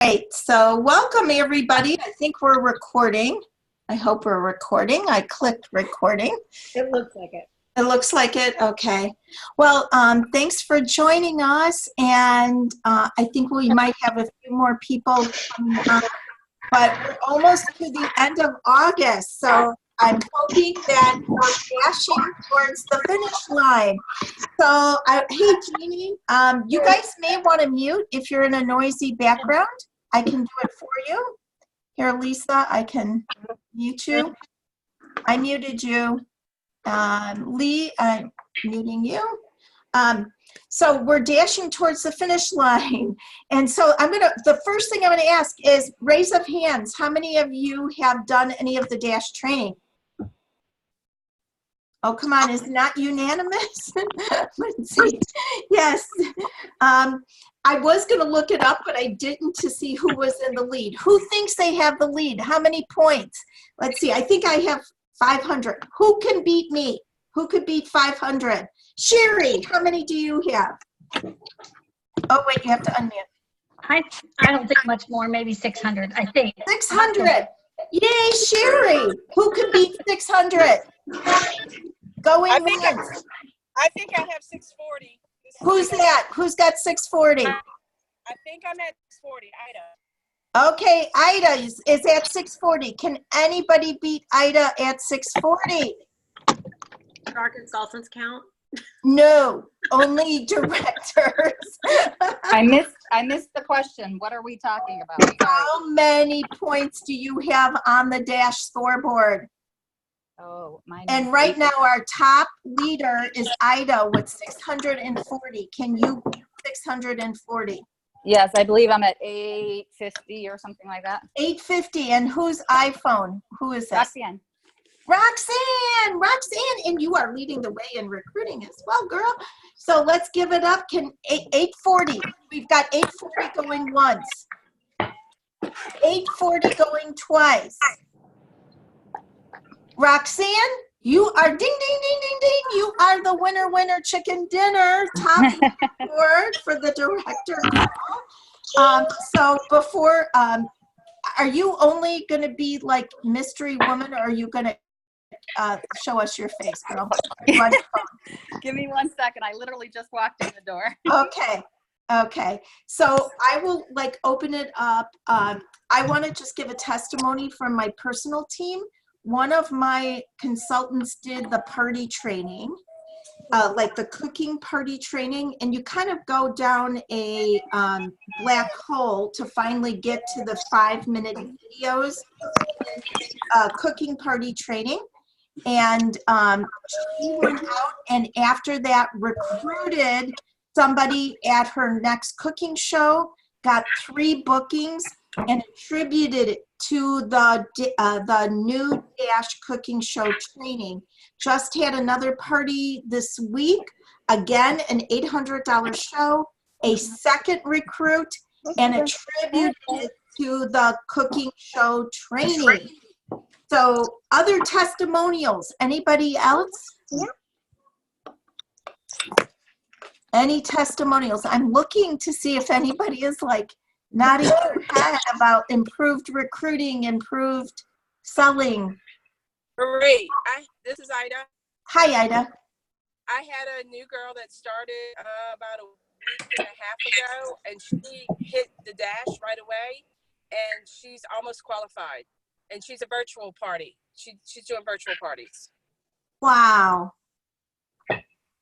Great. So welcome everybody. I think we're recording. I hope we're recording. I clicked recording. It looks like it. It looks like it. Okay. Well, thanks for joining us. And I think we might have a few more people coming on, but we're almost to the end of August. So I'm hoping that we're dashing towards the finish line. So, hey, Jeannie, you guys may want to mute if you're in a noisy background. I can do it for you. Here, Lisa, I can mute you. I muted you. Lee, I'm muting you. So we're dashing towards the finish line. And so the first thing I'm gonna ask is raise of hands. How many of you have done any of the dash training? Oh, come on, is not unanimous? Let's see. Yes. I was going to look it up, but I didn't to see who was in the lead. Who thinks they have the lead? How many points? Let's see. I think I have 500. Who can beat me? Who could beat 500? Sherry, how many do you have? Oh, wait, you have to unmute. I don't think much more, maybe 600, I think. 600. Yay, Sherry. Who could beat 600? Going once. I think I have 640. Who's that? Who's got 640? I think I'm at 640, Ida. Okay, Ida is at 640. Can anybody beat Ida at 640? Do our consultants count? No, only directors. I missed the question. What are we talking about? Sorry. How many points do you have on the dash scoreboard? Oh, mine. And right now our top leader is Ida with 640. Can you beat 640? Yes, I believe I'm at 850 or something like that. 850. And whose iPhone? Who is that? Roxanne. Roxanne, and you are leading the way in recruiting as well, girl. So let's give it up. 840. We've got 840 going once. 840 going twice. Roxanne, you are ding, ding, ding, ding, ding. You are the winner chicken dinner top award for the director. So before, are you only going to be like mystery woman, or are you going to show us your face, girl? Give me 1 second. I literally just walked in the door. Okay. So I will open it up. I want to just give a testimony from my personal team. One of my consultants did the party training, like the cooking party training, and you kind of go down a black hole to finally get to the 5-minute videos, cooking party training. And she went out and after that recruited somebody at her next cooking show, got 3 bookings, and attributed it to the new Dash cooking show training. Just had another party this week, again an $800 show, a second recruit, and attributed it to the cooking show training. So other testimonials, anybody else? Any testimonials? I'm looking to see if anybody is nodding their head about improved recruiting, improved selling. Marie, this is Ida. Hi, Ida. I had a new girl that started about a week and a half ago, and she hit the dash right away, and she's almost qualified. And she's a virtual party. She's doing virtual parties. Wow.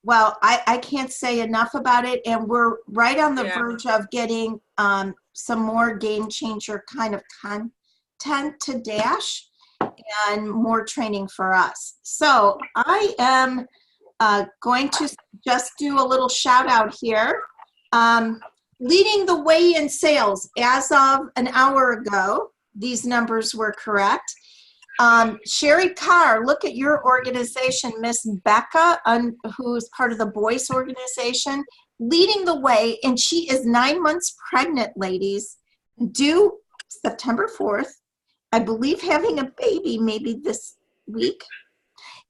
Well, I can't say enough about it, and we're right on the verge of getting some more game changer kind of content to Dash and more training for us. So I am going to just do a little shout out here. Leading the way in sales as of an hour ago, these numbers were correct. Sherry Carr, look at your organization, Miss Becca, who's part of the Boyce organization, leading the way, and she is 9 months pregnant, ladies, due September 4th, I believe having a baby maybe this week,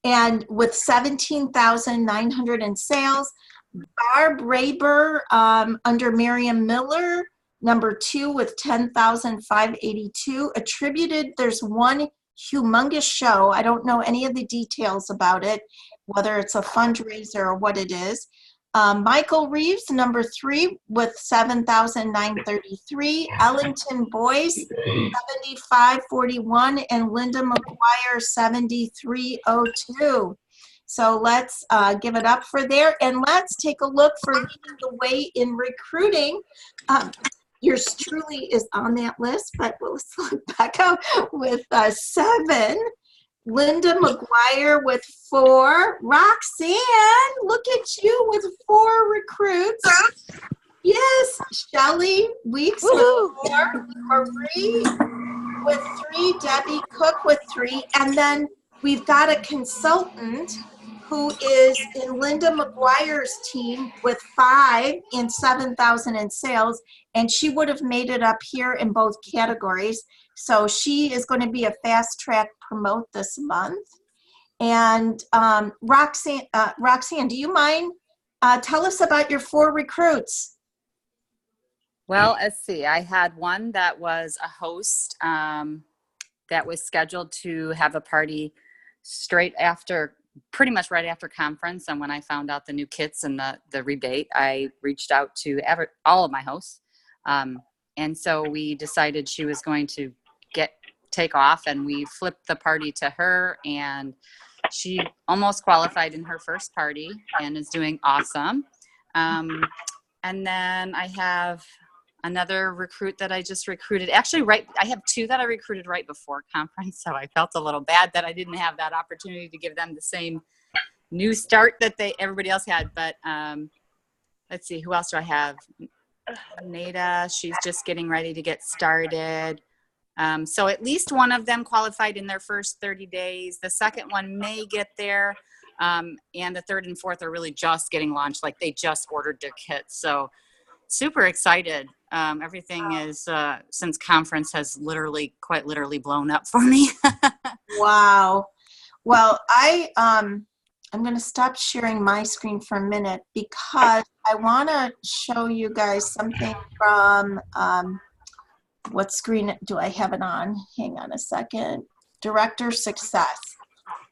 and with 17,900 in sales. Barb Raber under Miriam Miller Number 2 with 10,582 attributed. There's one humongous show. I don't know any of the details about it, whether it's a fundraiser or what it is. Michael Reeves, number 3 with 7,933. Ellington Boyce, 7541, and Linda McGuire, 7302. So let's give it up for there, and let's take a look for leading the way in recruiting. Yours truly is on that list, but let's look back out with 7. Linda McGuire with 4. Roxanne, look at you with 4 recruits. Yes, Shelley Weeks with 4. Marie with 3. Debbie Cook with 3. And then we've got a consultant who is in Linda McGuire's team with 5 and 7,000 in sales, and she would have made it up here in both categories. So she is going to be a fast track promote this month. And Roxanne, do you mind? Tell us about your 4 recruits. Well, let's see. I had one that was a host that was scheduled to have a party pretty much right after conference. And when I found out the new kits and the rebate, I reached out to all of my hosts. And so we decided she was going to take off, and we flipped the party to her, and she almost qualified in her first party and is doing awesome. And then I have another recruit that I just recruited. Actually, I have 2 that I recruited right before conference, so I felt a little bad that I didn't have that opportunity to give them the same new start that everybody else had. But let's see, who else do I have? Nada, she's just getting ready to get started. So at least one of them qualified in their first 30 days. The second one may get there. And the third and fourth are really just getting launched. Like, they just ordered their kits. So super excited. Everything is, since conference has quite literally blown up for me. Wow. Well, I'm going to stop sharing my screen for a minute because I want to show you guys something from, what screen do I have it on? Hang on a second. Director Success.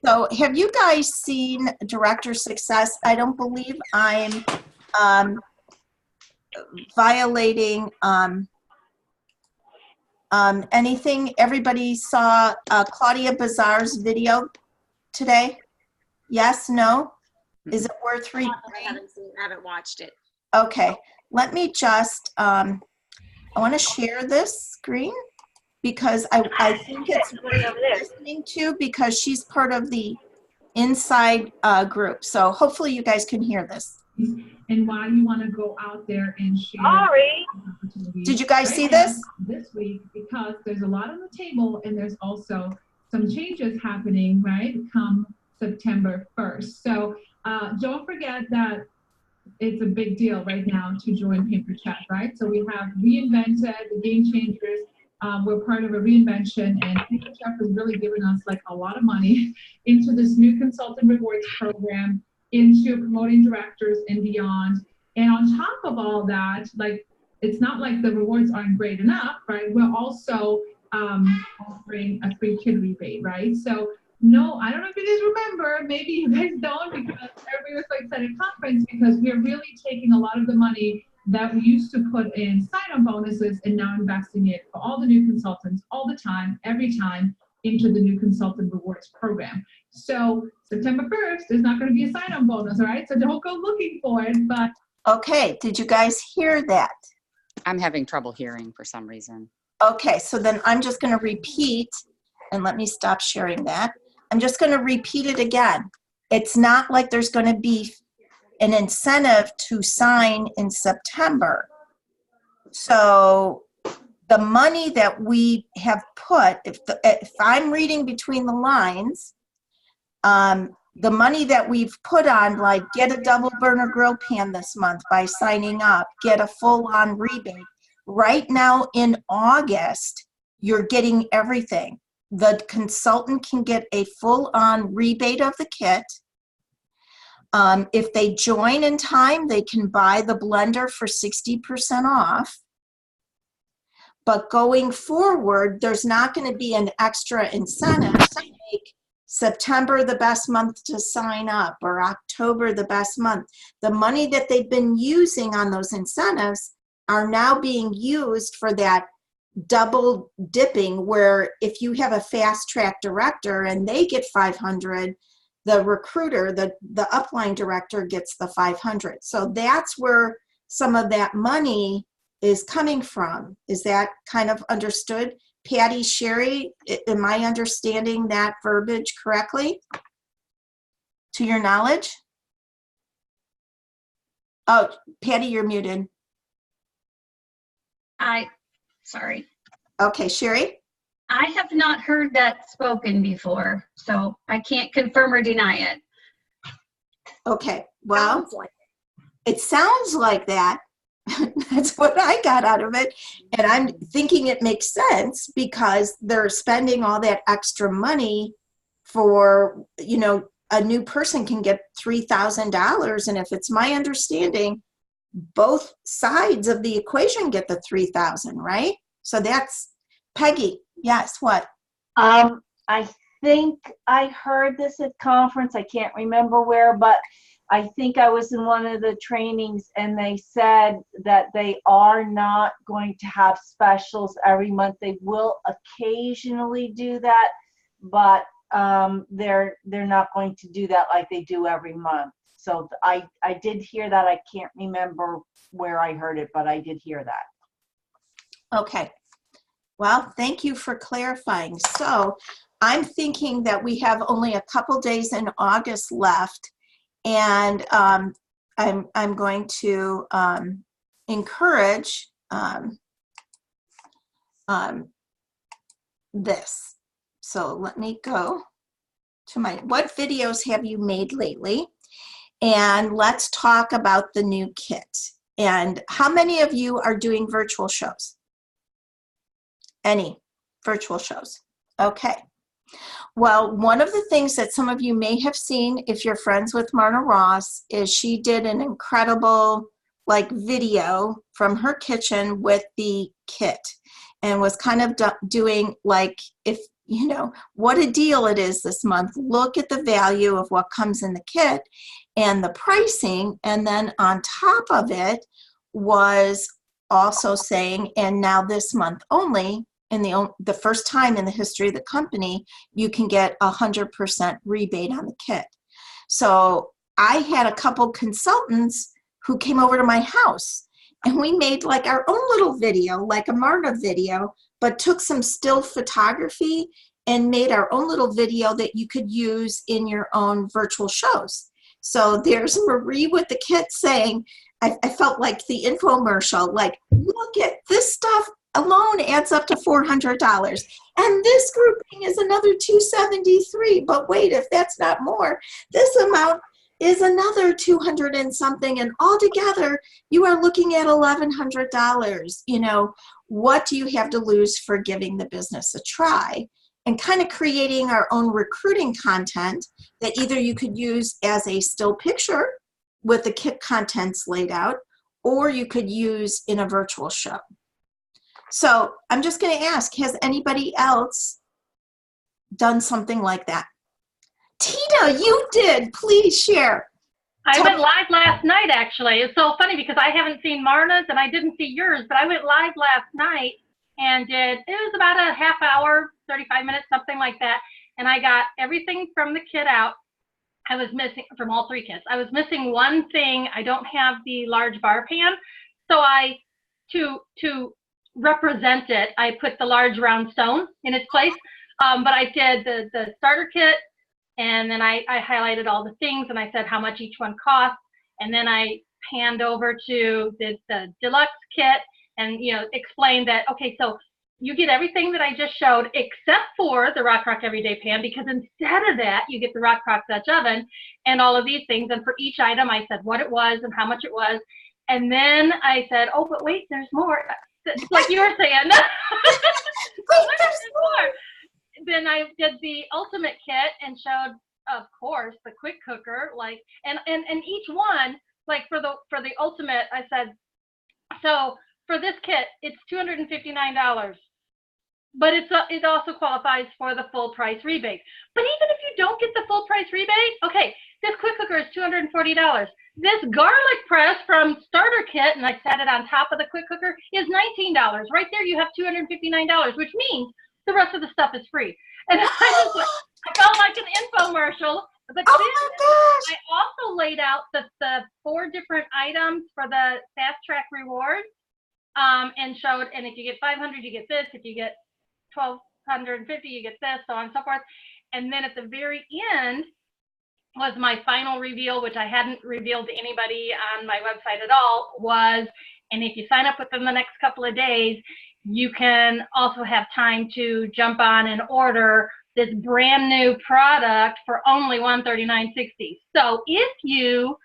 So have you guys seen Director Success? I don't believe I'm violating anything. Everybody saw Claudia Bazar's video today? Yes, no? Is it worth reading? I haven't watched it. Okay, let me just, I want to share this screen because I think it's worth listening to because she's part of the inside group. So hopefully you guys can hear this. And why you want to go out there and share. Did you guys see this? This week, because there's a lot on the table and there's also some changes happening, right, come September 1st. So don't forget that it's a big deal right now to join Paper Chat, right? So we have reinvented the Game Changers. We're part of a reinvention, and Paper Chat has really given us like a lot of money into this new consultant rewards program, into promoting directors and beyond. And on top of all that, like, it's not like the rewards aren't great enough, right? We're also offering a free kid rebate, right? So no, I don't know if you guys remember, maybe you guys don't, because everybody was like at a conference, because we're really taking a lot of the money that we used to put in sign-on bonuses and now investing it for all the new consultants all the time, every time, into the new consultant rewards program. So September 1st, there's not going to be a sign-on bonus, all right? So don't go looking for it, but. Okay, did you guys hear that? I'm having trouble hearing for some reason. Okay, so then I'm just going to repeat, and let me stop sharing that. I'm just going to repeat it again. It's not like there's going to be an incentive to sign in September. So the money that we have put, if I'm reading between the lines, the money that we've put on, like, get a double burner grill pan this month by signing up, get a full-on rebate. Right now in August, you're getting everything. The consultant can get a full-on rebate of the kit. If they join in time, they can buy the blender for 60% off. But going forward, there's not going to be an extra incentive to make September the best month to sign up or October the best month. The money that they've been using on those incentives are now being used for that double dipping, where if you have a fast track director and they get 500, the recruiter, the upline director gets the 500. So that's where some of that money is coming from. Is that kind of understood? Patty, Sherry, am I understanding that verbiage correctly? To your knowledge? Oh, Patty, you're muted. Sorry. Okay, Sherry? I have not heard that spoken before, so I can't confirm or deny it. Okay, well, Sounds like it sounds like that. That's what I got out of it. And I'm thinking it makes sense because they're spending all that extra money for, you know, a new person can get $3,000. And if it's my understanding, both sides of the equation get the 3,000, right? So that's Peggy. Yes, what? I think I heard this at conference. I can't remember where, but I think I was in one of the trainings and they said that they are not going to have specials every month. They will occasionally do that, but they're not going to do that like they do every month. So I did hear that. I can't remember where I heard it, but I did hear that. Okay. Well, thank you for clarifying. So I'm thinking that we have only a couple days in August left, and I'm going to encourage this. So let me go to what videos have you made lately? And let's talk about the new kit. And how many of you are doing virtual shows? Any virtual shows? Okay. Well, one of the things that some of you may have seen if you're friends with Marna Ross is she did an incredible video from her kitchen with the kit and was kind of doing if you know what a deal it is this month. Look at the value of what comes in the kit and the pricing, and then on top of it was also saying, and now this month only, in the first time in the history of the company, you can get 100% rebate on the kit. So I had a couple consultants who came over to my house and we made our own little video, like a Marna video, but took some still photography and made our own little video that you could use in your own virtual shows. So there's Marie with the kit saying, I felt like the infomercial, look at this stuff alone adds up to $400. And this grouping is another $273. But wait, if that's not more, this amount is another 200 and something. And altogether, you are looking at $1,100. You know, what do you have to lose for giving the business a try? And kind of creating our own recruiting content that either you could use as a still picture with the kit contents laid out, or you could use in a virtual show. So I'm just going to ask, has anybody else done something like that? Tina, you did. Please share. I went live last night, actually. It's so funny because I haven't seen Marna's and I didn't see yours, but I went live last night and it was about a half hour, 35 minutes, something like that. And I got everything from the kit out. I was missing, from all three kits, I was missing one thing. I don't have the large bar pan. So to represent it, I put the large round stone in its place. But I did the starter kit, and then I highlighted all the things, and I said how much each one cost, and then I panned over to the deluxe kit, and explained that, okay, so you get everything that I just showed except for the Rock Everyday Pan, because instead of that, you get the Rock Dutch Oven and all of these things. And for each item, I said what it was and how much it was, and then I said, oh, but wait, there's more. Like you were saying. There's more. Then I did the ultimate kit and showed, of course, the quick cooker, and each one, for the ultimate, I said, so for this kit, it's $259. But it also qualifies for the full price rebate. But even if you don't get the full price rebate, okay, this quick cooker is $240. This garlic press from Starter Kit, and I set it on top of the quick cooker, is $19. Right there, you have $259, which means the rest of the stuff is free. And I felt like an infomercial. But Oh then my gosh. I also laid out the 4 different items for the Fast Track rewards, and showed, and if you get 500, you get this. If you get 1,250, you get this, so on and so forth. And then at the very end was my final reveal, which I hadn't revealed to anybody on my website at all, was, and if you sign up within the next couple of days, you can also have time to jump on and order this brand new product for only $139.60. So if you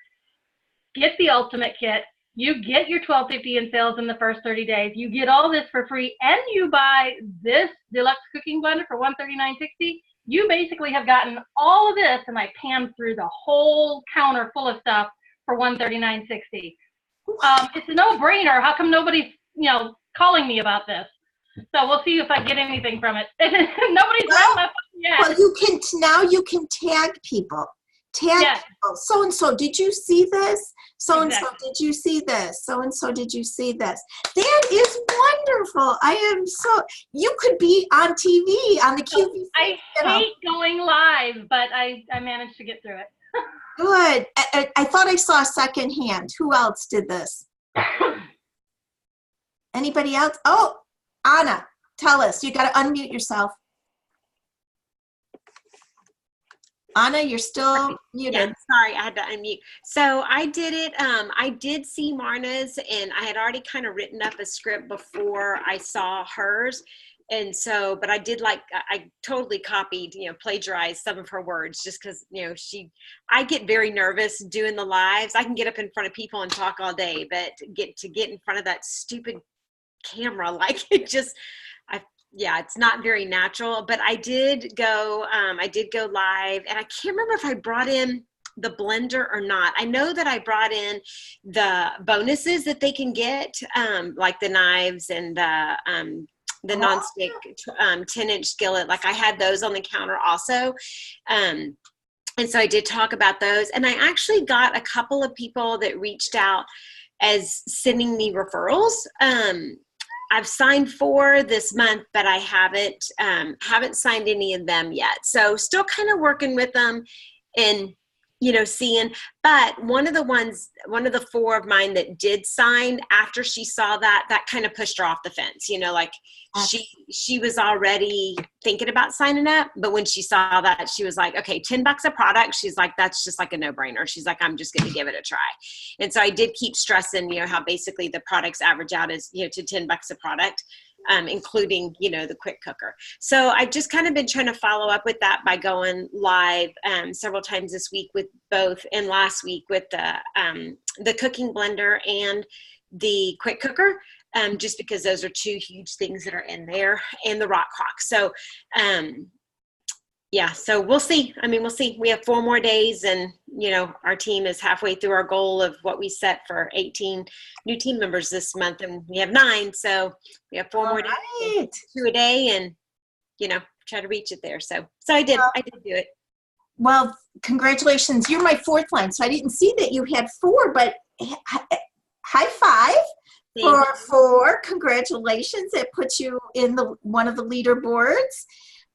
get the Ultimate Kit, you get your $12.50 in sales in the first 30 days. You get all this for free, and you buy this deluxe cooking blender for $139.60. You basically have gotten all of this, and I panned through the whole counter full of stuff for $139.60. It's a no-brainer. How come nobody's, calling me about this? So we'll see if I get anything from it. Nobody's Well, read my phone yet. Well, you can tag people. Tag Yes. people. So and so, did you see this? So and so, Exactly. did you see this? So and so, did you see this? That is wonderful. You could be on TV on the QVC. I hate going live, but I managed to get through it. Good. I thought I saw a second hand. Who else did this? Anybody else? Oh, Anna, tell us. You got to unmute yourself. Anna, you're still muted. Yeah, sorry, I had to unmute. So I did it. I did see Marna's, and I had already kind of written up a script before I saw hers. And so, but I did I totally copied, plagiarized some of her words just because, I get very nervous doing the lives. I can get up in front of people and talk all day, but get in front of that stupid camera, it's not very natural. But I did go live, and I can't remember if I brought in the blender or not. I know that I brought in the bonuses that they can get, like the knives and the nonstick 10-inch skillet. Like I had those on the counter also. And so I did talk about those. And I actually got a couple of people that reached out as sending me referrals. I've signed 4 this month, but I haven't signed any of them yet. So still kind of working with them and, seeing, but one of the 4 of mine that did sign, after she saw that kind of pushed her off the fence, she was already thinking about signing up, but when she saw that, she was like, okay, $10 a product. She's like, that's just like a no-brainer. She's like, I'm just going to give it a try. And so I did keep stressing, how basically the products average out as, to $10 a product. Including, the quick cooker. So I've just kind of been trying to follow up with that by going live several times this week with both, and last week with the cooking blender and the quick cooker, just because those are 2 huge things that are in there, and the rock crock. So, so we'll see. We'll see. We have 4 more days, and, our team is halfway through our goal of what we set for 18 new team members this month, and we have 9. So we have 4 more days, 2 a day, and, try to reach it there. So I did do it. Well, congratulations. You're my 4th line, so I didn't see that you had 4, but high five. For 4, congratulations. It puts you in one of the leaderboards.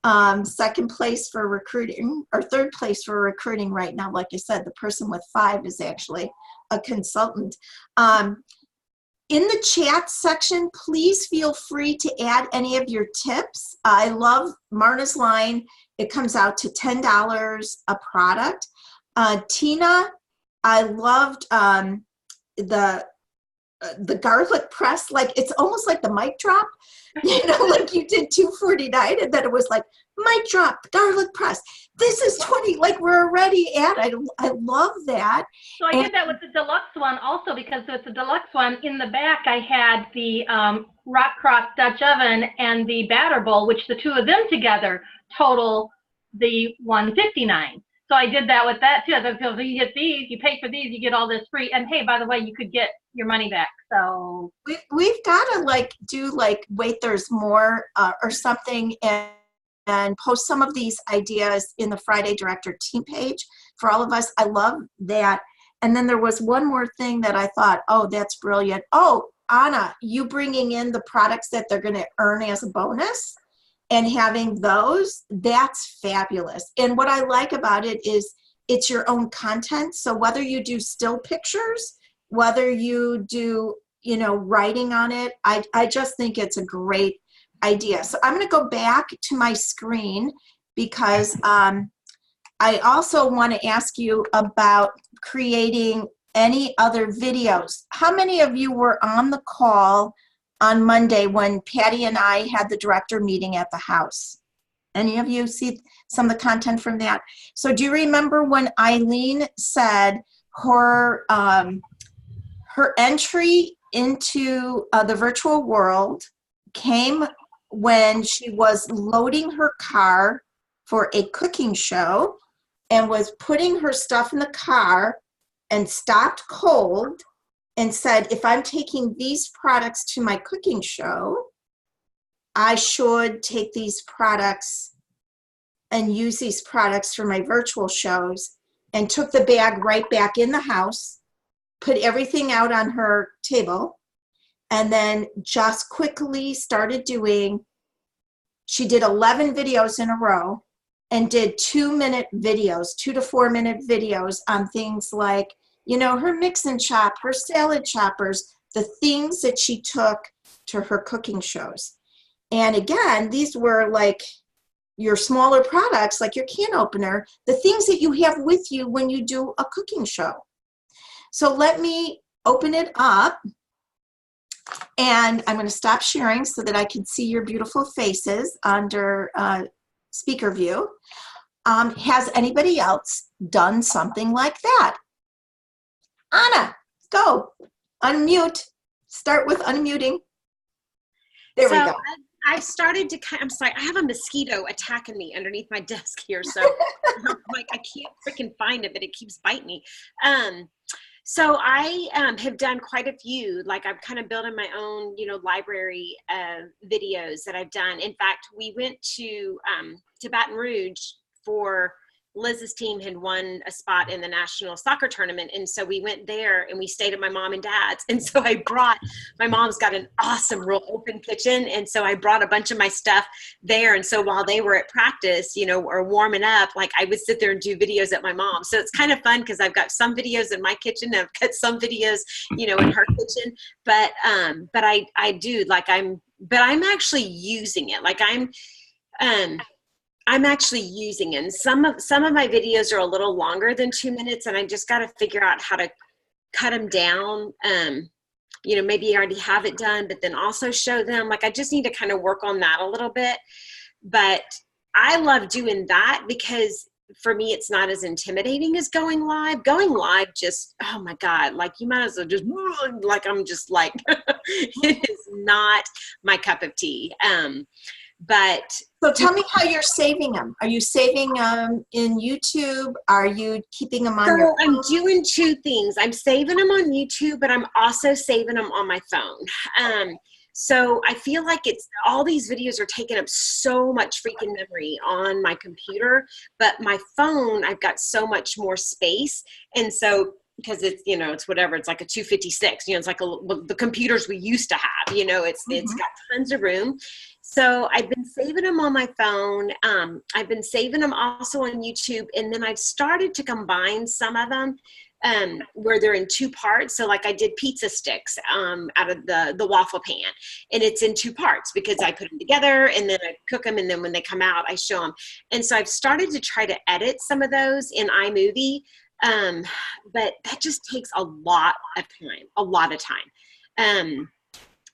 2nd place for recruiting, or 3rd place for recruiting right now. Like I said, the person with 5 is actually a consultant. In the chat section, please feel free to add any of your tips. I love Marna's line. It comes out to $10 a product. Tina, I loved the garlic press. Like, it's almost like the mic drop, like you did $249, and then it was like mic drop, garlic press. This is 20, like we're already at. I love that. So I did that with the deluxe one also, because with the deluxe one in the back, I had the rock cross Dutch oven and the batter bowl, which the 2 of them together total the $159. So I did that with that too. So you get these, you pay for these, you get all this free. And hey, by the way, you could get your money back. So We've got to like do like wait there's more or something and post some of these ideas in the Friday Director team page for all of us. I love that. And then there was one more thing that I thought, oh, that's brilliant. Oh, Anna, you bringing in the products that they're going to earn as a bonus and having those, that's fabulous. And what I like about it is it's your own content. So whether you do still pictures, whether you do, you know, writing on it, I just think it's a great idea. So I'm going to go back to my screen because I also want to ask you about creating any other videos. How many of you were on the call on Monday when Patty and I had the director meeting at the house? Any of you see some of the content from that? So do you remember when Eileen said her entry into the virtual world came when she was loading her car for a cooking show and was putting her stuff in the car and stopped cold and said, if I'm taking these products to my cooking show, I should take these products and use these products for my virtual shows, and took the bag right back in the house, put everything out on her table, and then just quickly started doing, she did 11 videos in a row and did 2-minute videos, 2 to 4 minute videos on things like, you know, her mix and chop, her salad choppers, the things that she took to her cooking shows. And again, these were like your smaller products, like your can opener, the things that you have with you when you do a cooking show. So let me open it up, and I'm going to stop sharing so that I can see your beautiful faces under speaker view. Has anybody else done something like that? Anna, go. Unmute. Start with unmuting. There we go. I've started to I'm sorry, I have a mosquito attacking me underneath my desk here. So I'm like, I can't freaking find it, but it keeps biting me. So I have done quite a few, like I'm kind of building my own, you know, library videos that I've done. In fact, we went to Baton Rouge for Liz's team had won a spot in the national soccer tournament. And so we went there and we stayed at my mom and dad's. And so I brought, my mom's got an awesome real open kitchen. And so I brought a bunch of my stuff there. And so while they were at practice, you know, or warming up, like I would sit there and do videos at my mom. So it's kind of fun because I've got some videos in my kitchen. And I've got some videos, you know, in her kitchen. But I do like but I'm actually using it. Like I'm actually using it. And some of my videos are a little longer than 2 minutes, and I just got to figure out how to cut them down. You know, maybe I already have it done, but then also show them. Like I just need to kind of work on that a little bit. But I love doing that because for me, it's not as intimidating as going live. Going live just, oh my God, like you might as well just, like I'm just like, it is not my cup of tea. But so tell me how you're saving them. Are you saving them in YouTube? Are you keeping them on your phone? I'm doing two things. I'm saving them on YouTube, but I'm also saving them on my phone. So I feel like it's all these videos are taking up so much freaking memory on my computer, but my phone, I've got so much more space. And so because it's, you know, it's whatever, it's like a 256, you know, it's like the computers we used to have, you know, it's got tons of room. So I've been saving them on my phone. I've been saving them also on YouTube. And then I've started to combine some of them where they're in two parts. So like I did pizza sticks out of the waffle pan, and it's in two parts because I put them together and then I cook them. And then when they come out, I show them. And so I've started to try to edit some of those in iMovie. But that just takes a lot of time.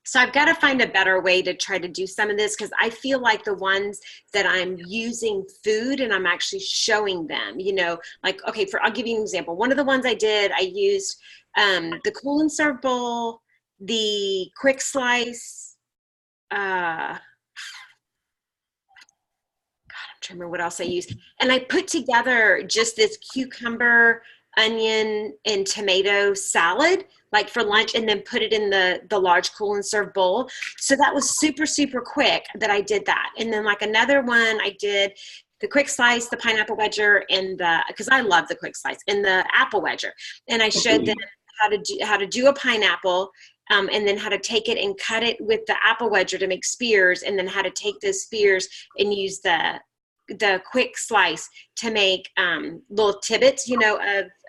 So I've got to find a better way to try to do some of this because I feel like the ones that I'm using food and I'm actually showing them, you know, like, okay, I'll give you an example. One of the ones I did, I used the Cool and Serve bowl, the quick slice, God, I'm to remember what else I used. And I put together just this cucumber, onion, and tomato salad, like for lunch, and then put it in the large cool and serve bowl. So that was super, super quick that I did that. And then like another one, I did the quick slice, the pineapple wedger, and because I love the quick slice, and the apple wedger. And I showed them how to do a pineapple, and then how to take it and cut it with the apple wedger to make spears, and then how to take those spears and use the quick slice to make little tibbets,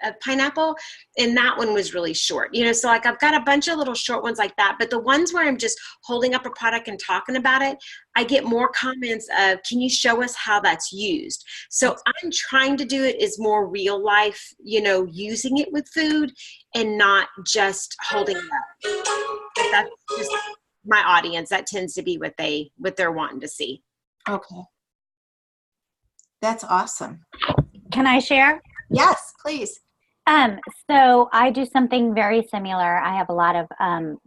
of pineapple. And that one was really short, so like I've got a bunch of little short ones like that. But the ones where I'm just holding up a product and talking about it, I get more comments of, can you show us how that's used? So I'm trying to do it as more real life, using it with food and not just holding it up. That's just my audience. That tends to be what they're wanting to see. Okay. That's awesome. Can I share? Yes, please. So I do something very similar. I have a lot of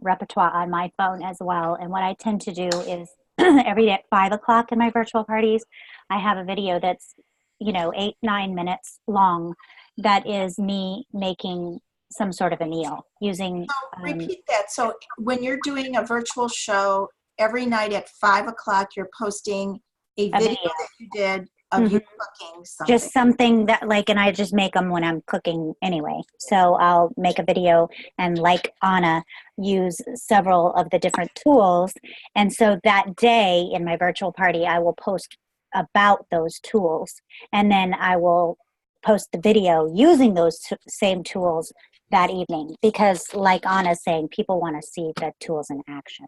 repertoire on my phone as well. And what I tend to do is every day at 5 o'clock in my virtual parties, I have a video that's, 8-9 minutes long. That is me making some sort of a meal using. So repeat that. So when you're doing a virtual show every night at 5 o'clock, you're posting a video that you did of you cooking something. Just something that and I just make them when I'm cooking anyway. So I'll make a video and like Anna, use several of the different tools. And so that day in my virtual party, I will post about those tools. And then I will post the video using those same tools that evening. Because like Anna's saying, people want to see the tools in action.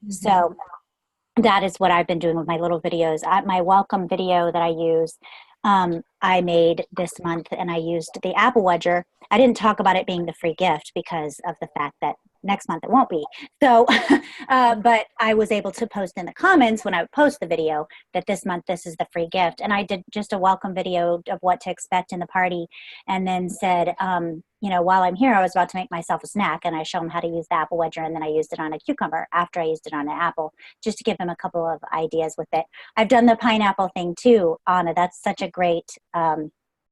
So that is what I've been doing with my little videos. My welcome video that I use, I made this month, and I used the apple wedger. I didn't talk about it being the free gift because of the fact that next month it won't be. So, but I was able to post in the comments when I would post the video that this month this is the free gift. And I did just a welcome video of what to expect in the party, and then said, while I'm here, I was about to make myself a snack, and I show them how to use the apple wedger, and then I used it on a cucumber after I used it on an apple, just to give them a couple of ideas with it. I've done the pineapple thing too, Anna. That's such a great,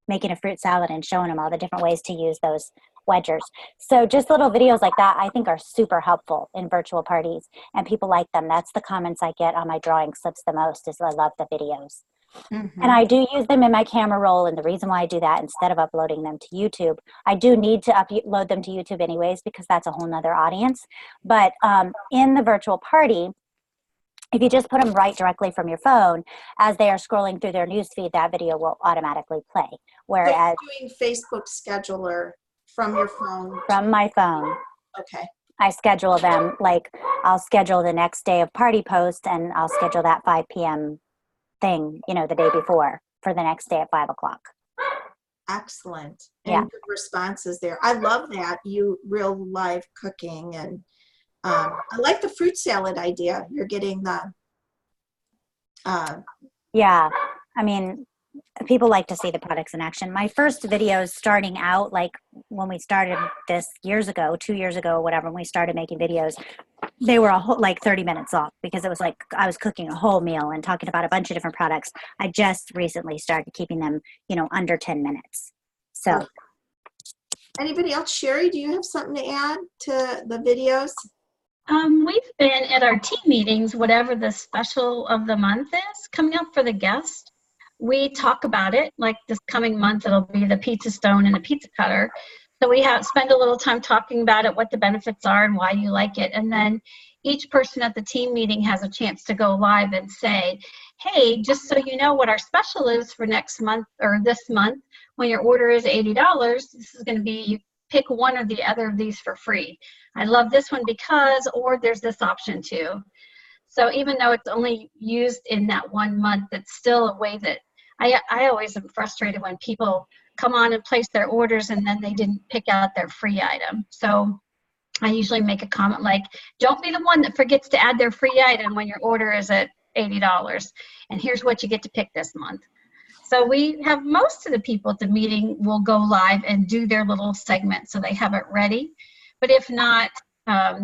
making a fruit salad and showing them all the different ways to use those wedgers. So just little videos like that, I think, are super helpful in virtual parties, and people like them. That's the comments I get on my drawing slips the most, is I love the videos. And I do use them in my camera roll, and the reason why I do that instead of uploading them to YouTube, I do need to upload them to YouTube anyways, because that's a whole nother audience. But in the virtual party, if you just put them right directly from your phone, as they are scrolling through their newsfeed, that video will automatically play. Whereas doing Facebook scheduler from your phone. From my phone. Okay. I schedule them, I'll schedule the next day of party post, and I'll schedule that 5 p.m. thing, the day before, for the next day at 5 o'clock. Excellent. And Yeah. good responses there. I love that, you real live cooking. And I like the fruit salad idea. You're getting the Yeah, I mean, people like to see the products in action. My first videos starting out, when we started this 2 years ago, whatever, when we started making videos, they were 30 minutes long, because it was I was cooking a whole meal and talking about a bunch of different products. I just recently started keeping them, under 10 minutes. So. Anybody else? Sherry, do you have something to add to the videos? We've been at our team meetings, whatever the special of the month is coming up for the guest. We talk about it. Like this coming month, it'll be the pizza stone and a pizza cutter. So we spend a little time talking about it, what the benefits are and why you like it. And then each person at the team meeting has a chance to go live and say, hey, just so you know what our special is for next month or this month, when your order is $80, this is going to be, you pick one or the other of these for free. I love this one because, or there's this option too. So even though it's only used in that 1 month, it's still a way that I always am frustrated when people come on and place their orders and then they didn't pick out their free item. So I usually make a comment like, don't be the one that forgets to add their free item when your order is at $80. And here's what you get to pick this month. So we have most of the people at the meeting will go live and do their little segment so they have it ready. But if not,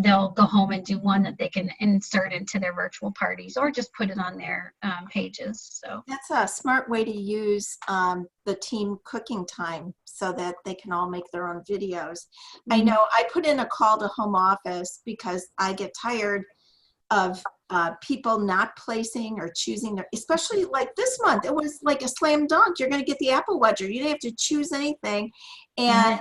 they'll go home and do one that they can insert into their virtual parties or just put it on their pages. So That's a smart way to use the team cooking time so that they can all make their own videos. I know I put in a call to home office because I get tired of people not placing or choosing, especially like this month. It was like a slam dunk. You're going to get the Apple Wedger. You didn't have to choose anything. And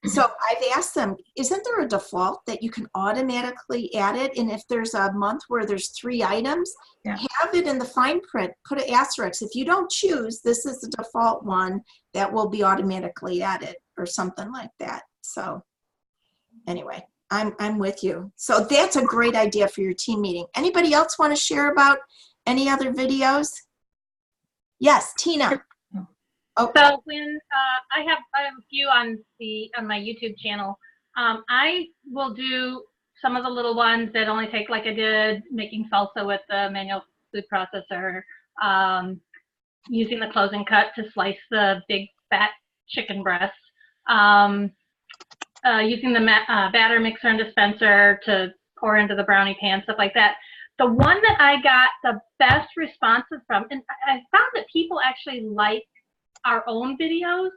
so I've asked them, isn't there a default that you can automatically add it? And if there's a month where there's 3 items, have it in the fine print, put an asterisk. If you don't choose, this is the default one that will be automatically added or something like that. So anyway, I'm with you. So that's a great idea for your team meeting. Anybody else want to share about any other videos? Yes, Tina. Oh. So when I have a few on my YouTube channel, I will do some of the little ones that only take, like I did making salsa with the manual food processor, using the close and cut to slice the big fat chicken breasts, using the batter mixer and dispenser to pour into the brownie pan, stuff like that. The one that I got the best responses from, and I found that people actually like our own videos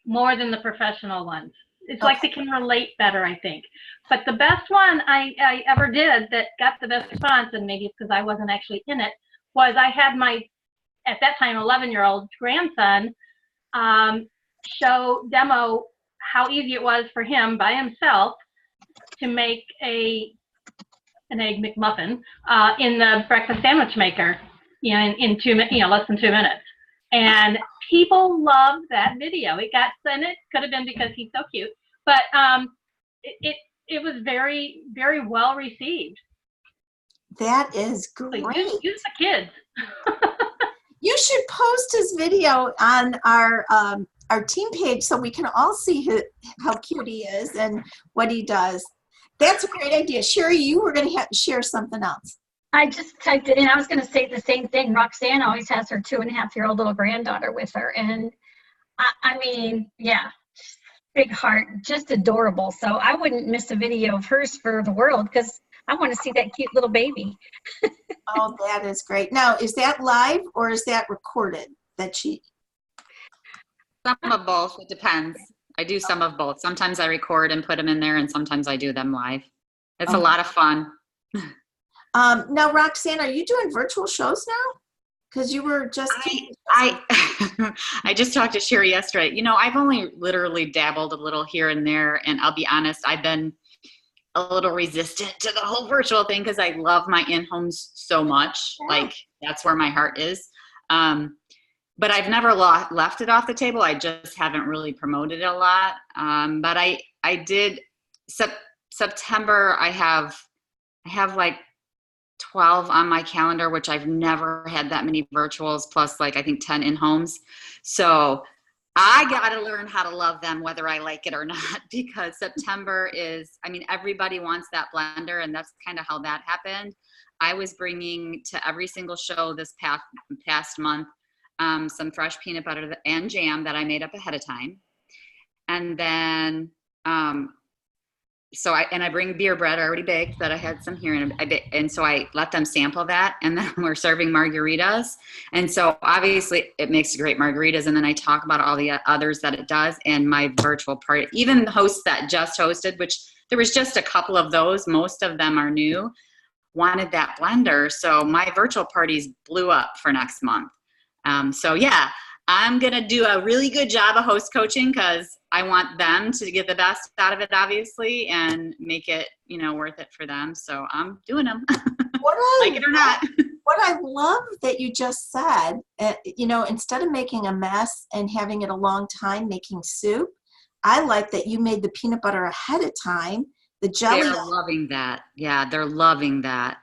more than the professional ones. It's like they can relate better, I think. But the best one I ever did that got the best response, and maybe it's because I wasn't actually in it, was I had my, at that time, 11-year-old grandson demo how easy it was for him by himself to make an egg McMuffin in the breakfast sandwich maker, in less than 2 minutes. And people loved that video. And it could have been because he's so cute, but it was very, very well received. That is great. So use the kids. You should post his video on our team page so we can all see how cute he is and what he does. That's a great idea. Sherry, you were going to have to share something else. I just typed it in. I was going to say the same thing. Roxanne always has her 2.5-year-old little granddaughter with her. And I mean, yeah, big heart, just adorable. So I wouldn't miss a video of hers for the world because I want to see that cute little baby. Oh, that is great. Now, is that live or is that recorded? Some of both. It depends. I do some of both. Sometimes I record and put them in there, and sometimes I do them live. It's a lot of fun. Now, Roxanne, are you doing virtual shows now? Because you were just... I just talked to Sherry yesterday. I've only literally dabbled a little here and there, and I'll be honest, I've been a little resistant to the whole virtual thing because I love my in-homes so much. Yeah. Like, that's where my heart is. But I've never left it off the table. I just haven't really promoted it a lot. But I did, September, I have like 12 on my calendar, which I've never had that many virtuals, plus like I think 10 in-homes. So I got to learn how to love them whether I like it or not, because September is, everybody wants that blender, and that's kind of how that happened. I was bringing to every single show this past month some fresh peanut butter and jam that I made up ahead of time. And then, I bring beer bread already baked that I had some here, and so I let them sample that, and then we're serving margaritas. And so obviously it makes great margaritas, and then I talk about all the others that it does. And my virtual party, even the hosts that just hosted, which there was just a couple of those, most of them are new, wanted that blender. So my virtual parties blew up for next month. So yeah, I'm going to do a really good job of host coaching because I want them to get the best out of it, obviously, and make it, worth it for them. So I'm doing them, like it or not. What I love that you just said, instead of making a mess and having it a long time making soup, I like that you made the peanut butter ahead of time, the jelly. They're loving that. Yeah, they're loving that.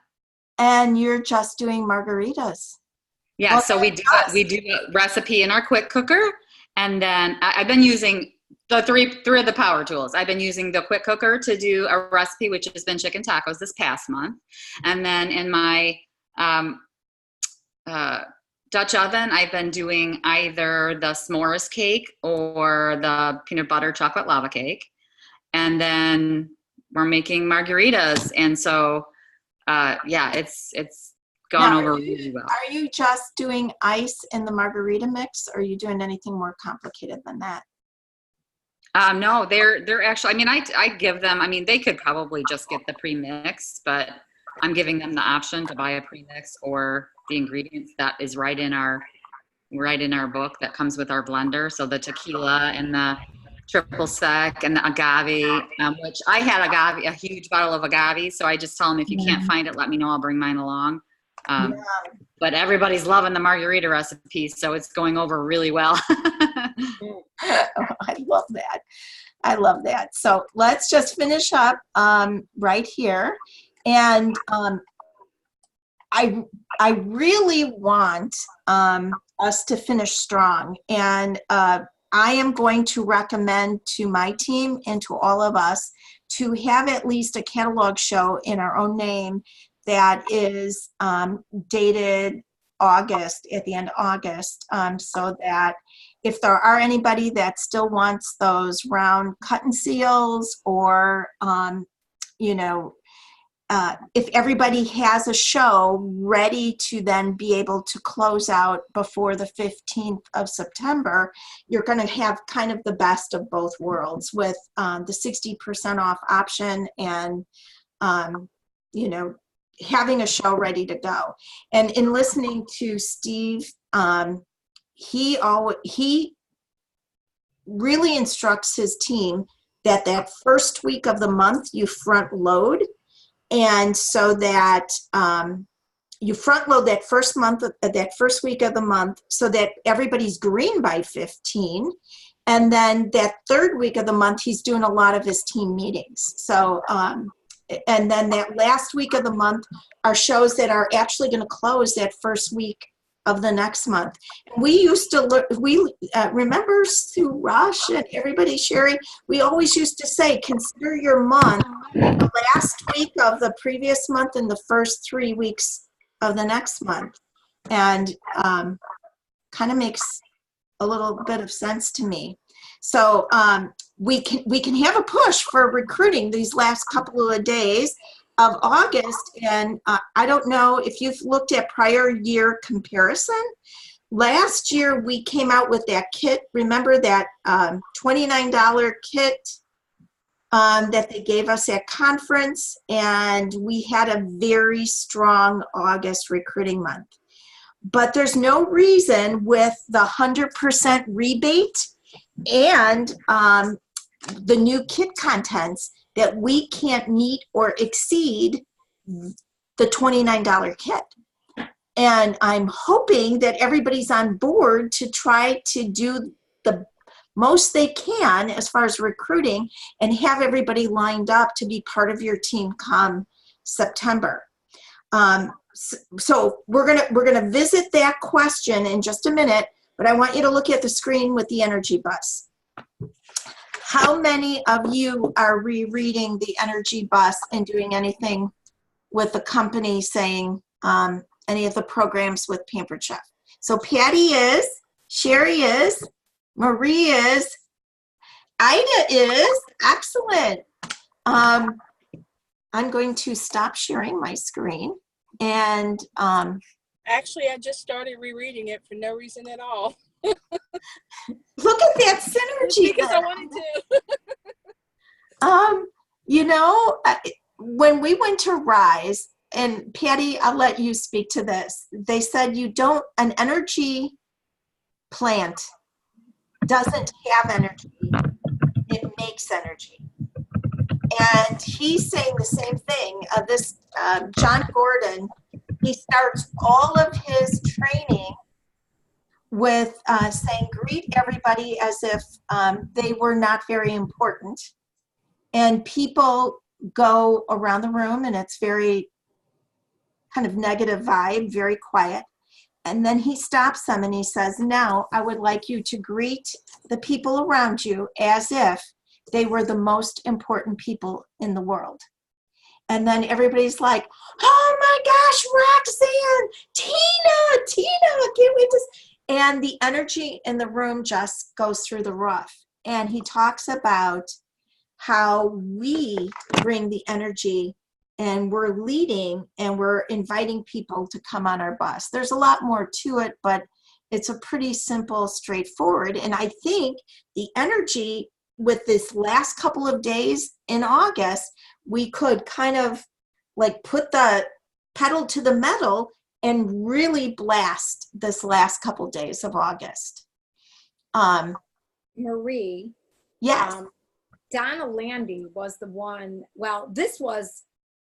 And you're just doing margaritas. Yeah, well, so we do a recipe in our quick cooker, and then I've been using the three of the power tools. I've been using the quick cooker to do a recipe, which has been chicken tacos this past month, and then in my Dutch oven, I've been doing either the s'mores cake or the peanut butter chocolate lava cake, and then we're making margaritas. And so, yeah, it's gone Now, over really well. Are you just doing ice in the margarita mix, or are you doing anything more complicated than that? No, they're actually, I mean, I give them, I mean, they could probably just get the pre-mix, but I'm giving them the option to buy a pre-mix or the ingredients that is right in our book that comes with our blender. So the tequila and the triple sec and the agave, which I had agave, a huge bottle of agave. So I just tell them, if you can't find it, let me know, I'll bring mine along. But everybody's loving the margarita recipe, so it's going over really well. I love that. I love that. So let's just finish up right here. And I really want us to finish strong. And I am going to recommend to my team and to all of us to have at least a catalog show in our own name that is dated August, at the end of August, so that if there are anybody that still wants those round cut and seals, or you know, if everybody has a show ready to then be able to close out before the 15th of September, you're going to have kind of the best of both worlds with the 60% off option and, you know, having a show ready to go. And in listening to Steve, he really instructs his team that first week of the month you front load, and so that you front load that first week of the month, so that everybody's green by 15, and then that third week of the month he's doing a lot of his team meetings. So and then that last week of the month are shows that are actually going to close that first week of the next month. We used to look, remember Sue Rush and everybody, Sherry, we always used to say, consider your month the last week of the previous month and the first 3 weeks of the next month. And kind of makes a little bit of sense to me. So we can have a push for recruiting these last couple of days of August. And I don't know if you've looked at prior year comparison. Last year we came out with that kit. Remember that $29 kit that they gave us at conference, and we had a very strong August recruiting month. But there's no reason with the 100% rebate and the new kit contents that we can't meet or exceed the $29 kit. And I'm hoping that everybody's on board to try to do the most they can as far as recruiting and have everybody lined up to be part of your team come September. So we're gonna visit that question in just a minute, but I want you to look at the screen with the Energy Bus. How many of you are rereading the Energy Bus and doing anything with the company, saying any of the programs with Pampered Chef? So Patty is, Sherry is, Marie is, Ida is. Excellent. I'm going to stop sharing my screen. And actually, I just started rereading it for no reason at all. Look at that synergy. Because I wanted to. You know, when we went to Rise, and Patty, I'll let you speak to this. They said an energy plant doesn't have energy, it makes energy. And he's saying the same thing. John Gordon, he starts all of his training with saying, greet everybody as if they were not very important. And people go around the room and it's very kind of negative vibe, very quiet. And then he stops them and he says, now I would like you to greet the people around you as if they were the most important people in the world. And then everybody's like, oh my gosh, Roxanne, Tina, can't wait to. And the energy in the room just goes through the roof. And he talks about how we bring the energy, and we're leading and we're inviting people to come on our bus. There's a lot more to it, but it's a pretty simple, straightforward. And I think the energy with this last couple of days in August, we could kind of like put the pedal to the metal and really blast this last couple days of August. Marie, Yes. Donna Landy was the one, well, this was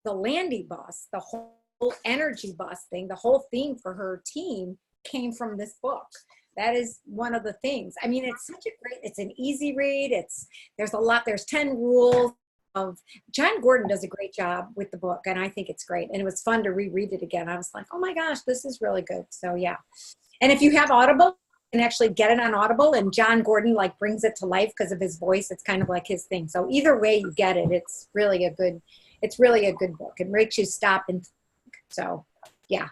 the Landy bus, the whole energy bus thing, the whole theme for her team came from this book. That is one of the things. I mean, it's such a great, it's an easy read. There's a lot, there's 10 rules of, John Gordon does a great job with the book, and I think it's great. And it was fun to reread it again. I was like, oh my gosh, this is really good. So yeah. And if you have Audible, you can actually get it on Audible, and John Gordon like brings it to life because of his voice. It's kind of like his thing. So either way you get it, it's really a good book. It makes you stop and think. So yeah.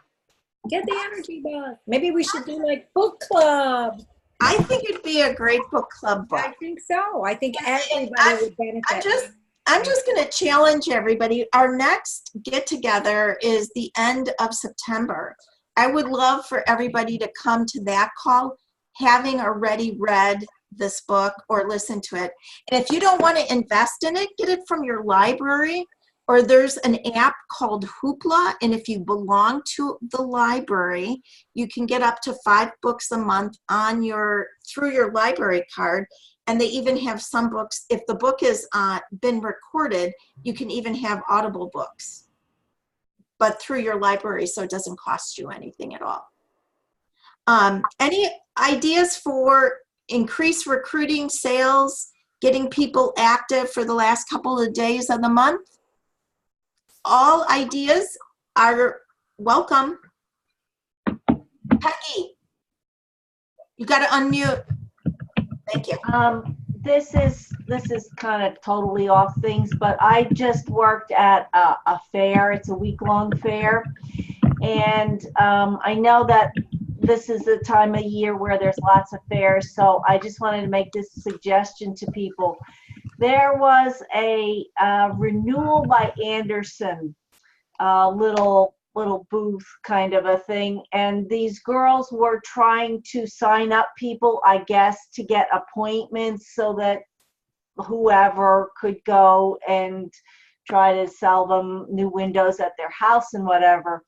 Get the energy book. Maybe we should do like book club. I think it'd be a great book club book. I think so. I think everybody would benefit. I'm just going to challenge everybody. Our next get together is the end of September. I would love for everybody to come to that call, having already read this book or listen to it. And if you don't want to invest in it, get it from your library, or there's an app called Hoopla. And if you belong to the library, you can get up to 5 books a month through your library card. And they even have some books, if the book has been recorded, you can even have Audible books, but through your library, so it doesn't cost you anything at all. Any ideas for increased recruiting, sales, getting people active for the last couple of days of the month? All ideas are welcome. Peggy, you got to unmute. Thank you. This is kind of totally off things, but I just worked at a fair. It's a week-long fair, and I know that this is the time of year where there's lots of fairs. So I just wanted to make this suggestion to people. There was a renewal by Anderson, little booth kind of a thing, and these girls were trying to sign up people, I guess, to get appointments so that whoever could go and try to sell them new windows at their house and whatever.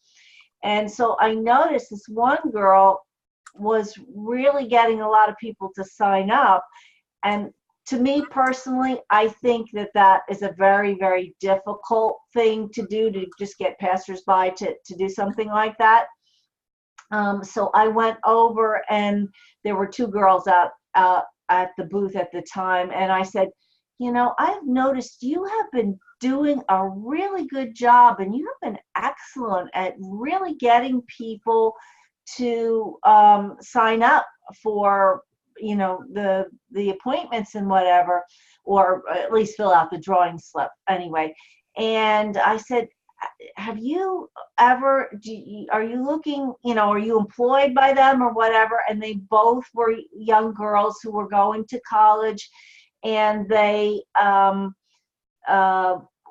And so I noticed this one girl was really getting a lot of people to sign up, and to me personally, I think that is a very, very difficult thing to do, to just get passersby to do something like that. So I went over, and there were 2 girls out at the booth at the time, and I said, you know, I've noticed you have been doing a really good job, and you have been excellent at really getting people to sign up for, you know, the appointments and whatever, or at least fill out the drawing slip anyway. And I said, have you ever, are you looking, you know, are you employed by them or whatever? And they both were young girls who were going to college, and they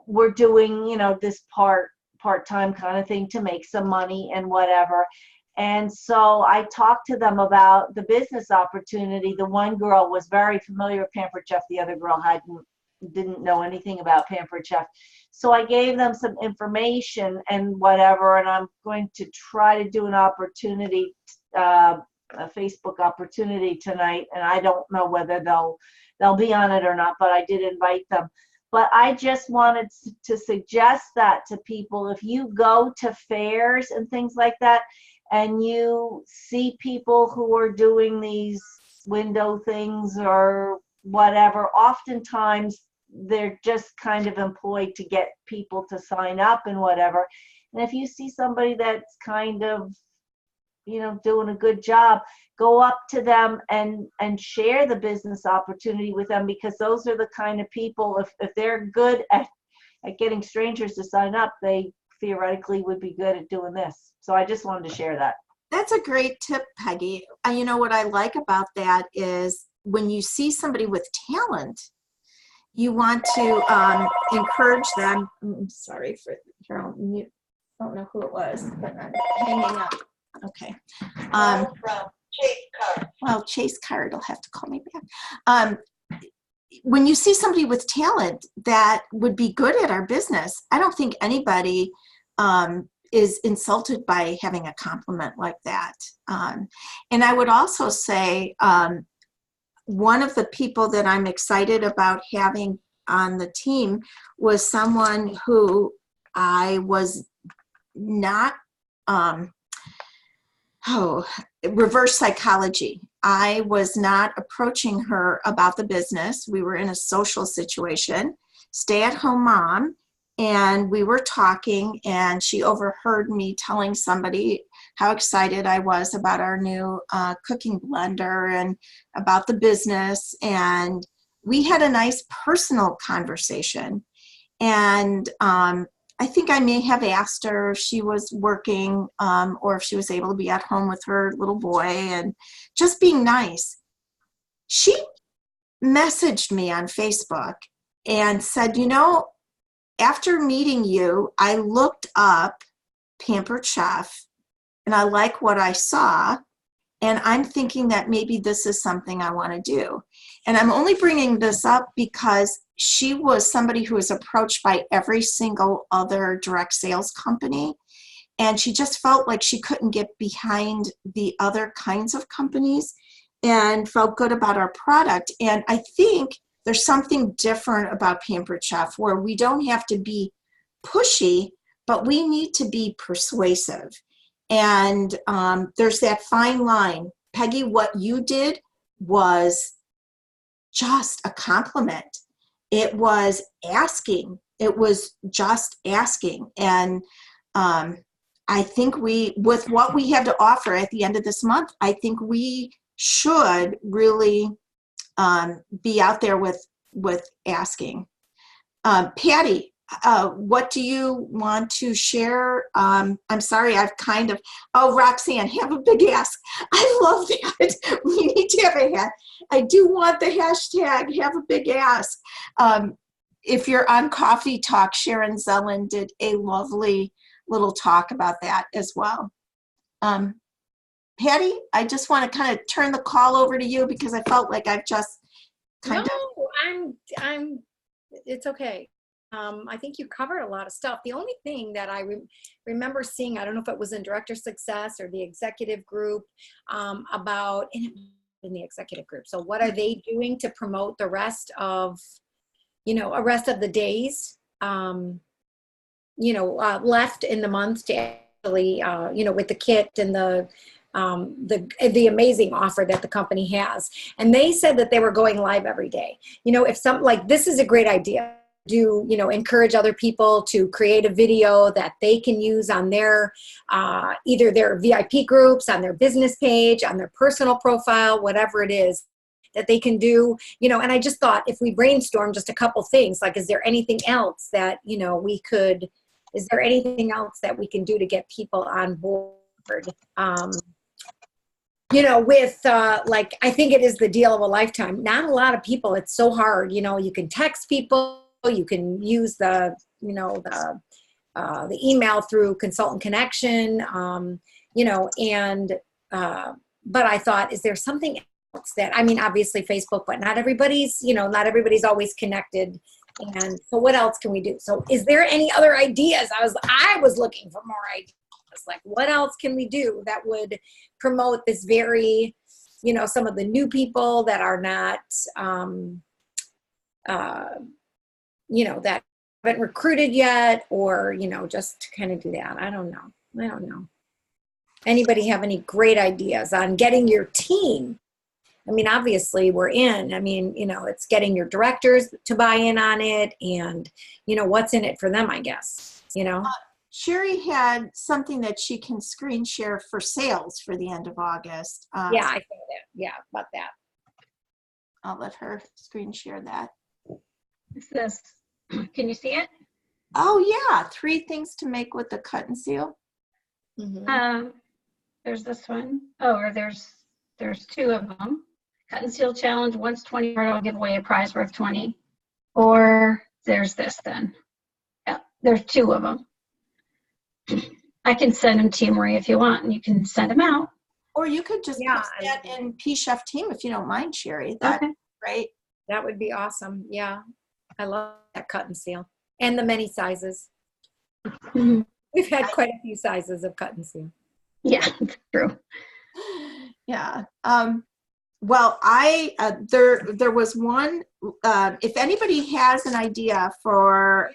were doing, you know, this part-time kind of thing to make some money and whatever. And so I talked to them about the business opportunity. The one girl was very familiar with Pampered Chef. The other girl didn't know anything about Pampered Chef. So I gave them some information and whatever, and I'm going to try to do an opportunity, a Facebook opportunity tonight, and I don't know whether they'll be on it or not, but I did invite them. But I just wanted to suggest that to people. If you go to fairs and things like that, and you see people who are doing these window things or whatever, oftentimes they're just kind of employed to get people to sign up and whatever. And if you see somebody that's kind of, you know, doing a good job, go up to them and share the business opportunity with them, because those are the kind of people, if they're good at getting strangers to sign up, they theoretically would be good at doing this. So I just wanted to share that. That's a great tip, Peggy. And you know what I like about that is when you see somebody with talent, you want to encourage them. I'm sorry for here, I'll mute. I don't know who it was, but I'm hanging up. Okay. Well, Chase Card will have to call me back. When you see somebody with talent that would be good at our business, I don't think anybody is insulted by having a compliment like that. And I would also say one of the people that I'm excited about having on the team was someone who I was not, reverse psychology. I was not approaching her about the business. We were in a social situation, stay-at-home mom, and we were talking, and she overheard me telling somebody how excited I was about our new cooking blender and about the business. And we had a nice personal conversation. And I think I may have asked her if she was working or if she was able to be at home with her little boy and just being nice. She messaged me on Facebook and said, you know, after meeting you, I looked up Pampered Chef and I like what I saw. And I'm thinking that maybe this is something I want to do. And I'm only bringing this up because she was somebody who was approached by every single other direct sales company. And she just felt like she couldn't get behind the other kinds of companies and felt good about our product. And I think there's something different about Pampered Chef where we don't have to be pushy, but we need to be persuasive. And there's that fine line. Peggy, what you did was just a compliment. It was asking. It was just asking. And I think with what we have to offer at the end of this month, I think we should really be out there with asking. Patty, what do you want to share? I'm sorry, I've kind of, Roxanne, have a big ask. I love that. We need to have a hat. I do want the hashtag, have a big ask. If you're on Coffee Talk, Sharon Zellen did a lovely little talk about that as well. Patty, I just want to kind of turn the call over to you because I felt like I've just kind of. I'm, it's okay. I think you covered a lot of stuff. The only thing that I remember seeing, I don't know if it was in Director Success or the executive group, about in the executive group. So what are they doing to promote the rest of, rest of the days, left in the month to actually, with the kit and the amazing offer that the company has. And they said that they were going live every day. If this is a great idea. Do encourage other people to create a video that they can use on their either their VIP groups, on their business page, on their personal profile, whatever it is that they can do. And I just thought if we brainstorm just a couple things, like, is there anything else that is there anything else that we can do to get people on board? I think it is the deal of a lifetime. Not a lot of people, it's so hard. You can text people. You can use the email through Consultant Connection, but I thought, is there something else that, obviously Facebook, but not everybody's always connected. And so what else can we do? So is there any other ideas? I was looking for more ideas. Like, what else can we do that would promote this very, some of the new people that are not, that haven't recruited yet, or, just to kind of do that. I don't know. Anybody have any great ideas on getting your team? Obviously we're in, it's getting your directors to buy in on it and, what's in it for them, I guess, Sherry had something that she can screen share for sales for the end of August. Yeah, I think that. Yeah, about that. I'll let her screen share that. What's this? Can you see it? Oh yeah, 3 things to make with the cut and seal. Mm-hmm. There's this one. Or there's 2 of them. Cut and seal challenge. Once 20, I'll give away a prize worth 20. Or there's this then. Yeah, there's 2 of them. I can send them to you, Marie, if you want, and you can send them out. Or you could just Yeah, post that in P-Chef team if you don't mind, Sherry. That's Okay. great. That would be awesome. Yeah. I love that cut and seal and the many sizes. Mhm. We've had quite a few sizes of cut and seal. Yeah, it's true. Yeah. Well, there was one, if anybody has an idea for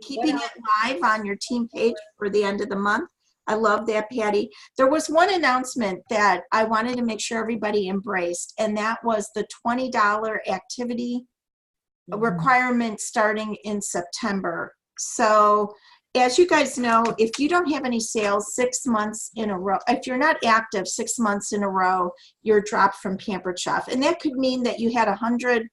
keeping it live on your team page for the end of the month, I love that, Patty. There was one announcement that I wanted to make sure everybody embraced, and that was the $20 activity requirement starting in September. So as you guys know, if you don't have any sales 6 months in a row, if you're not active 6 months in a row, you're dropped from Pampered Chef. And that could mean that you had $100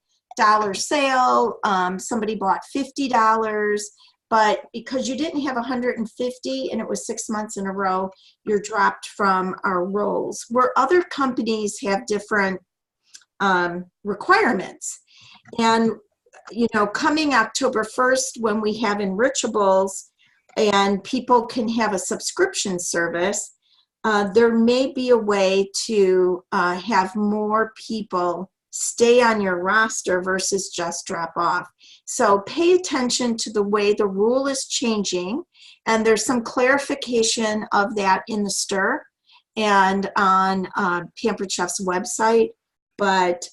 sale, somebody bought $50, but because you didn't have 150 and it was 6 months in a row, you're dropped from our rolls. Where other companies have different requirements. And, you know, coming October 1st, when we have Enrichables, and people can have a subscription service, there may be a way to have more people stay on your roster versus just drop off. So pay attention to the way the rule is changing, and there's some clarification of that in the STIR and on Pampered Chef's website. But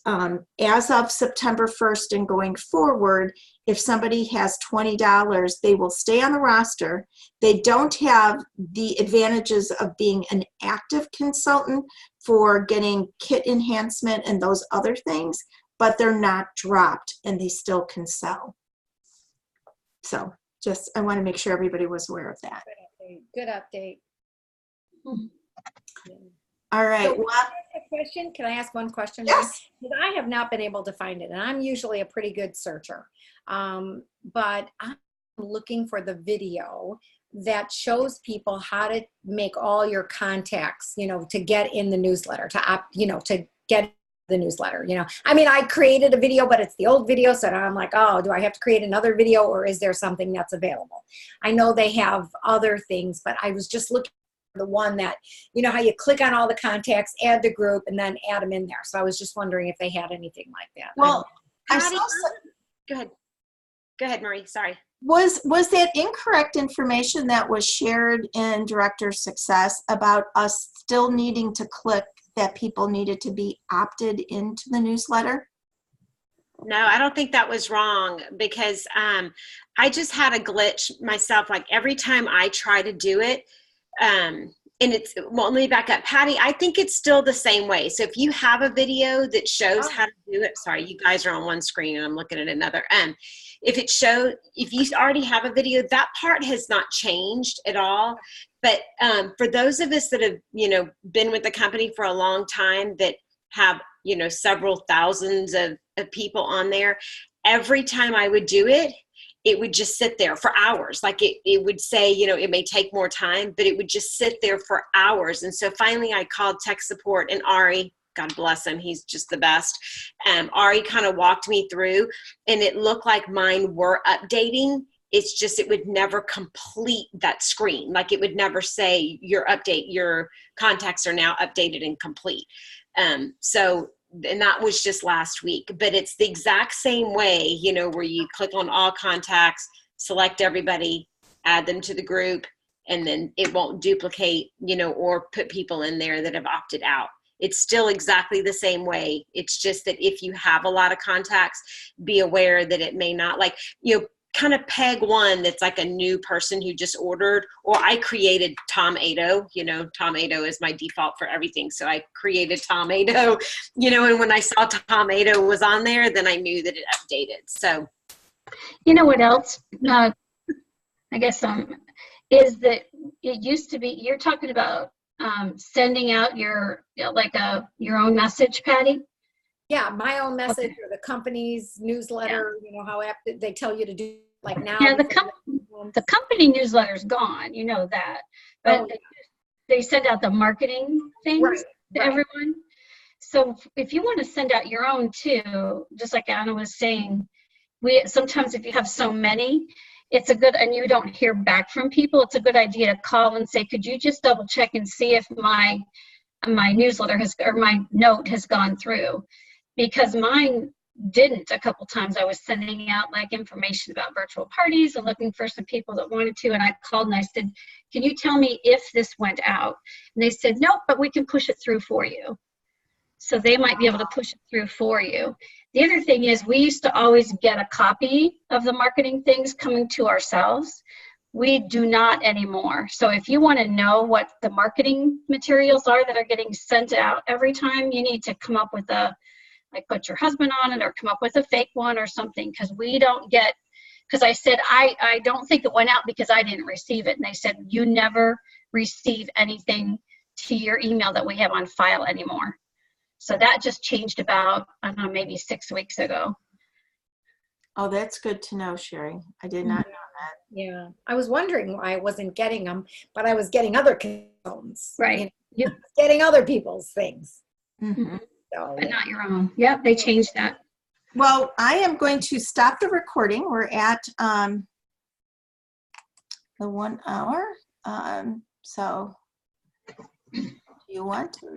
as of September 1st and going forward, if somebody has $20, they will stay on the roster. They don't have the advantages of being an active consultant for getting kit enhancement and those other things, but they're not dropped and they still can sell. So just, I want to make sure everybody was aware of that. Good update. All right. So, Well, a question? Can I ask one question? yes. Because I have not been able to find it, and I'm usually a pretty good searcher. But I'm looking for the video that shows people how to make all your contacts, you know, to get in the newsletter, to get the newsletter, you know. I mean, I created a video, but it's the old video, so now I'm like, oh, do I have to create another video, or is there something that's available? I know they have other things, but I was just looking for the one that, you know, how you click on all the contacts, add the group, and then add them in there. So I was just wondering if they had anything like that. Well, I Patty, saw go ahead. Go ahead, Marie. Sorry. Was that incorrect information that was shared in Director Success about us still needing to click that people needed to be opted into the newsletter? No, I don't think that was wrong, because I just had a glitch myself. Like every time I try to do it, and it's, well, let me back up. Patty, I think it's still the same way. So if you have a video that shows how to do it, sorry, you guys are on one screen and I'm looking at another. If you already have a video, that part has not changed at all. But for those of us that have, you know, been with the company for a long time, that have, you know, several thousands of people on there, every time I would do it, it would just sit there for hours. Like it would say, you know, it may take more time, but it would just sit there for hours. And so finally I called tech support, and Ari, God bless him, he's just the best. Ari kind of walked me through, and it looked like mine were updating. It's just, it would never complete that screen. Like it would never say your contacts are now updated and complete. And that was just last week, but it's the exact same way, you know, where you click on all contacts, select everybody, add them to the group, and then it won't duplicate, you know, or put people in there that have opted out. It's still exactly the same way. It's just that if you have a lot of contacts, be aware that it may not, like, you know, kind of peg one that's like a new person who just ordered, or I created Tom Ado, you know, Tom Ado is my default for everything. So I created Tom Ado, you know, and when I saw Tom Ado was on there, then I knew that it updated. So, You know what else? I guess is that it used to be, you're talking about sending out your, your own message, Patty? Yeah, my own message, or the company's newsletter, you know, how they tell you to do, like now. Yeah, the company newsletter's gone, you know that. But they send out the marketing things to everyone. So if you want to send out your own too, just like Anna was saying, sometimes if you have so many, it's a good, and you don't hear back from people, it's a good idea to call and say, could you just double check and see if my newsletter or my note has gone through? Because mine didn't a couple times. I was sending out like information about virtual parties and looking for some people that wanted to, and I called and I said, can you tell me if this went out? And they said, nope, but we can push it through for you. So they might be able to push it through for you. The other thing is, we used to always get a copy of the marketing things coming to ourselves. We do not anymore. So if you want to know what the marketing materials are that are getting sent out every time, you need to come up with like put your husband on it or come up with a fake one or something, because we don't get, because I said, I don't think it went out because I didn't receive it. And they said, you never receive anything to your email that we have on file anymore. So that just changed about, I don't know, maybe 6 weeks ago. Oh, that's good to know, Sherry. I did not know that. Yeah, I was wondering why I wasn't getting them, but I was getting other consultants. Right. You know, getting other people's things. Mm-hmm. So, But not your own. Yep, they changed that. Well, I am going to stop the recording. We're at the 1 hour. So do you want to